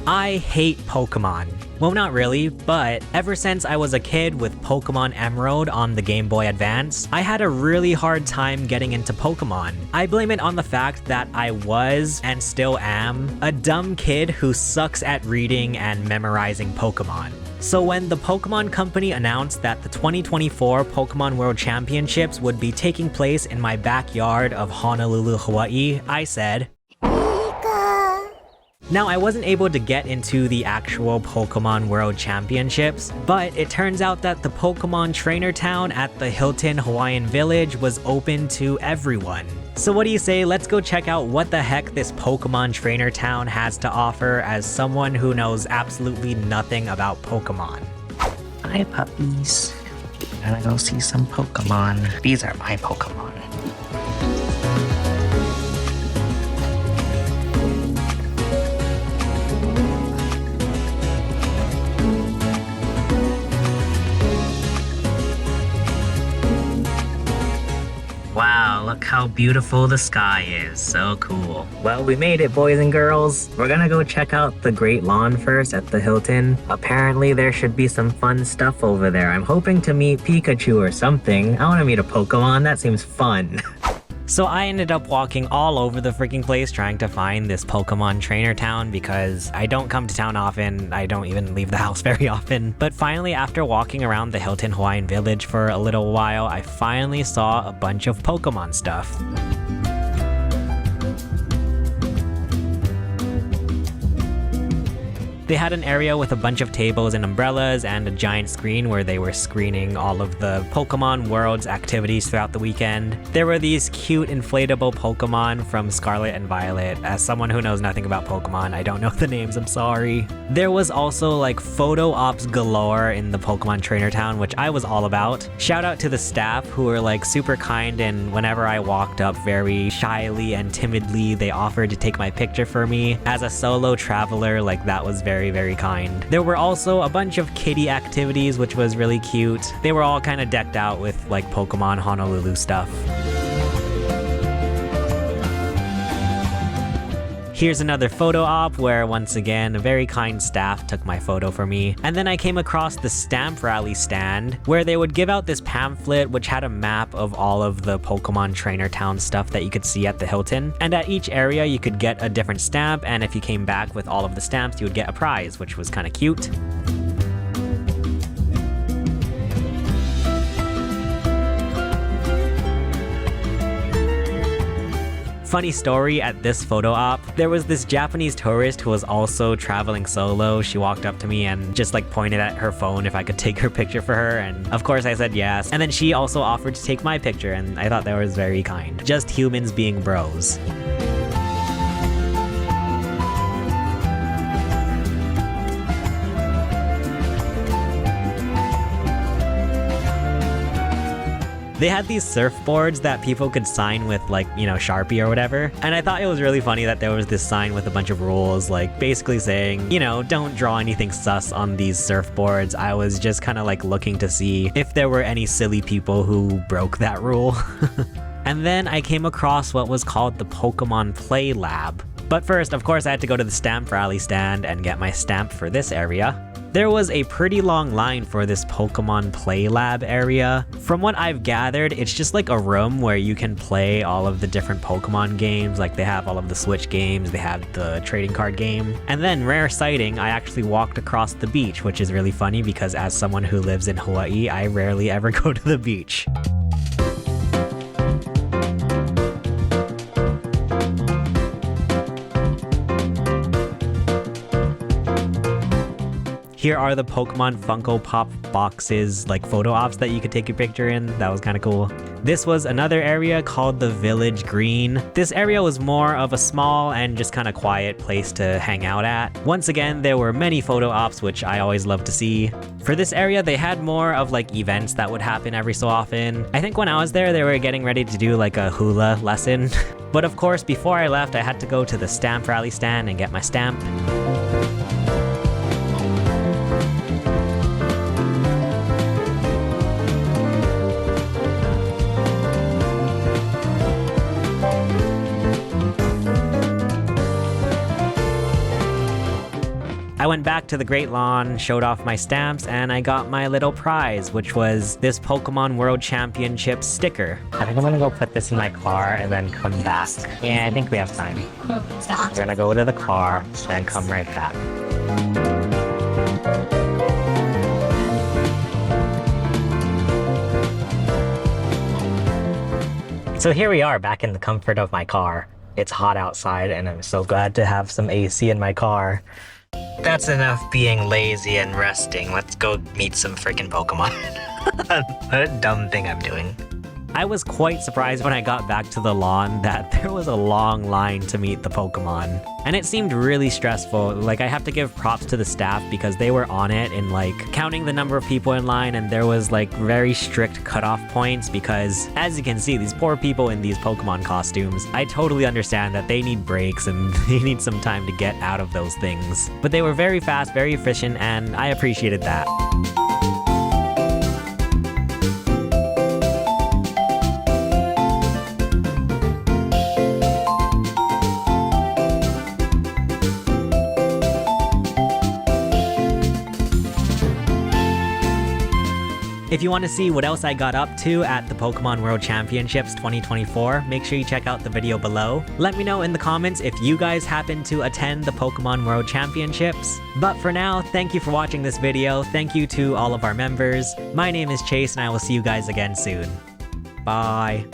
I hate Pokemon. Well, not really, but ever since I was a kid with Pokemon Emerald on the Game Boy Advance, I had a really hard time getting into Pokemon. I blame it on the fact that I was, and still am, a dumb kid who sucks at reading and memorizing Pokemon. So when the Pokemon Company announced that the 2024 Pokemon World Championships would be taking place in my backyard of Honolulu, Hawaii, I said, now, I wasn't able to get into the actual Pokemon World Championships, but it turns out that the Pokemon Trainer Town at the Hilton Hawaiian Village was open to everyone. So what do you say, let's go check out what the heck this Pokemon Trainer Town has to offer as someone who knows absolutely nothing about Pokemon. Hi puppies. I'm gonna go see some Pokemon. These are my Pokemon. Wow, look how beautiful the sky is. So cool. Well, we made it, boys and girls. We're gonna go check out the Great Lawn first at the Hilton. Apparently, there should be some fun stuff over there. I'm hoping to meet Pikachu or something. I want to meet a Pokemon. That seems fun. So I ended up walking all over the freaking place trying to find this Pokemon Trainer Town because I don't come to town often, I don't even leave the house very often. But finally, after walking around the Hilton Hawaiian Village for a little while, I finally saw a bunch of Pokemon stuff. They had an area with a bunch of tables and umbrellas and a giant screen where they were screening all of the Pokemon World's activities throughout the weekend. There were these cute inflatable Pokemon from Scarlet and Violet. As someone who knows nothing about Pokemon, I don't know the names, I'm sorry. There was also like photo ops galore in the Pokemon Trainer Town, which I was all about. Shout out to the staff who were like super kind, and whenever I walked up very shyly and timidly, they offered to take my picture for me. As a solo traveler, like that was very kind. There were also a bunch of kiddie activities, which was really cute. They were all kind of decked out with like Pokemon Honolulu stuff. Here's another photo op where, once again, a very kind staff took my photo for me. And then I came across the stamp rally stand where they would give out this pamphlet which had a map of all of the Pokemon Trainer Town stuff that you could see at the Hilton. And at each area you could get a different stamp, and if you came back with all of the stamps you would get a prize, which was kind of cute. Funny story at this photo op, there was this Japanese tourist who was also traveling solo. She walked up to me and just like pointed at her phone if I could take her picture for her, and of course I said yes. And then she also offered to take my picture, and I thought that was very kind. Just humans being bros. They had these surfboards that people could sign with like, you know, Sharpie or whatever. And I thought it was really funny that there was this sign with a bunch of rules, like basically saying, you know, don't draw anything sus on these surfboards. I was just kind of like looking to see if there were any silly people who broke that rule. And then I came across what was called the Pokemon Play Lab. But first, of course, I had to go to the stamp rally stand and get my stamp for this area. There was a pretty long line for this Pokemon Play Lab area. From what I've gathered, it's just like a room where you can play all of the different Pokemon games. Like they have all of the Switch games, they have the trading card game. And then, rare sighting, I actually walked across the beach, which is really funny because as someone who lives in Hawaii, I rarely ever go to the beach. Here are the Pokemon Funko Pop boxes, like photo ops that you could take your picture in. That was kind of cool. This was another area called the Village Green. This area was more of a small and just kind of quiet place to hang out at. Once again, there were many photo ops, which I always love to see. For this area, they had more of like events that would happen every so often. I think when I was there, they were getting ready to do like a hula lesson. But of course, before I left, I had to go to the stamp rally stand and get my stamp. I went back to the Great Lawn, showed off my stamps, and I got my little prize, which was this Pokemon World Championship sticker. I think I'm gonna go put this in my car and then come back. Yeah, I think we have time. We're gonna go to the car and come right back. So here we are back in the comfort of my car. It's hot outside and I'm so glad to have some AC in my car. That's enough being lazy and resting. Let's go meet some freaking Pokemon. What a dumb thing I'm doing. I was quite surprised when I got back to the lawn that there was a long line to meet the Pokemon. And it seemed really stressful. Like, I have to give props to the staff because they were on it in like counting the number of people in line, and there was like very strict cutoff points because, as you can see, these poor people in these Pokemon costumes, I totally understand that they need breaks and they need some time to get out of those things. But they were very fast, very efficient, and I appreciated that. If you want to see what else I got up to at the Pokemon World Championships 2024, make sure you check out the video below. Let me know in the comments if you guys happen to attend the Pokemon World Championships. But for now, thank you for watching this video. Thank you to all of our members. My name is Chase and I will see you guys again soon. Bye.